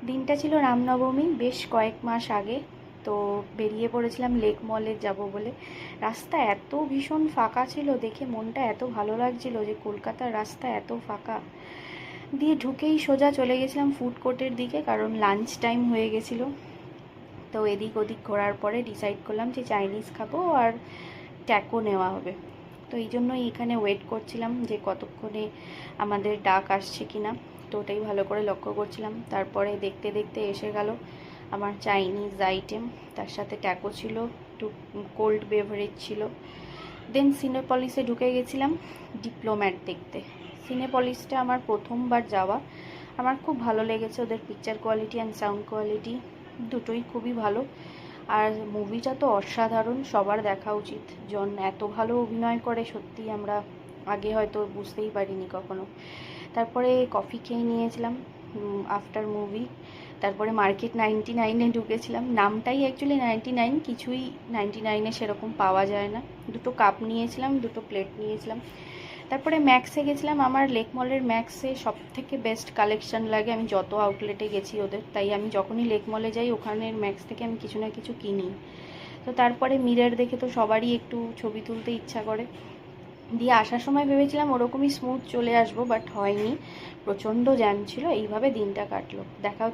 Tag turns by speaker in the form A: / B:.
A: দিনটা ছিল রামনবমী, বেশ কয়েক মাস আগে। তো বেরিয়ে পড়েছিলাম লেক মলে যাব বলে। রাস্তা এত ভীষণ ফাঁকা ছিল, দেখে মনটা এত ভালো লাগছিল যে কলকাতার রাস্তা এত ফাঁকা। দিয়ে ঢুকেই সোজা চলে গেছিলাম ফুড কোর্টের দিকে, কারণ লাঞ্চ টাইম হয়ে গেছিলো। তো এদিক ওদিক ঘোরার পরে ডিসাইড করলাম যে চাইনিজ খাবো আর ট্যাকো নেওয়া হবে। তো এই জন্যই এখানে ওয়েট করছিলাম যে কতক্ষণে আমাদের ডাক আসছে কিনা। তো ওটাই ভালো করে লক্ষ্য করছিলাম। তারপরে দেখতে দেখতে এসে গেল আমার চাইনিজ আইটেম, তার সাথে ট্যাকো ছিল, একটু কোল্ড বেভারেজ ছিল। দেন সিনেপলিসে ঢুকে গেছিলাম ডিপ্লোম্যাট দেখতে। সিনেপলিসটা আমার প্রথমবার যাওয়া, আমার খুব ভালো লেগেছে। ওদের picture quality and sound quality দুটোই খুবই ভালো। আর মুভিটা তো অসাধারণ, সবার দেখা উচিত। জন এত ভালো অভিনয় করে, সত্যি আমরা আগে হয়তো বুঝতেই পারিনি কখনো। তারপরে কফি খেয়ে নিয়েছিলাম আফটার মুভি। তারপরে মার্কেট 99-এ ঢুকেছিলাম। নামটাই অ্যাকচুয়ালি 99, কিছুই 99-এ সেরকম পাওয়া যায় না। দুটো কাপ নিয়েছিলাম, দুটো প্লেট নিয়েছিলাম। তারপরে ম্যাক্সে গেছিলাম। আমার লেক মলের ম্যাক্সে সব থেকে বেস্ট কালেকশন লাগে, আমি যত আউটলেটে গেছি ওদের। তাই আমি যখনই লেক মলে যাই ওখানের ম্যাক্স থেকে আমি কিছু না কিছু কিনি। তো তারপরে মিরর দেখে তো সবারই একটু ছবি তুলতে ইচ্ছা করে। দিয়ে আসার সময় ভেবেছিলাম ওরকমই স্মুথ চলে আসবো, বাট হয়নি, প্রচণ্ড জ্যাম ছিল। এইভাবে দিনটা কাটলো। দেখা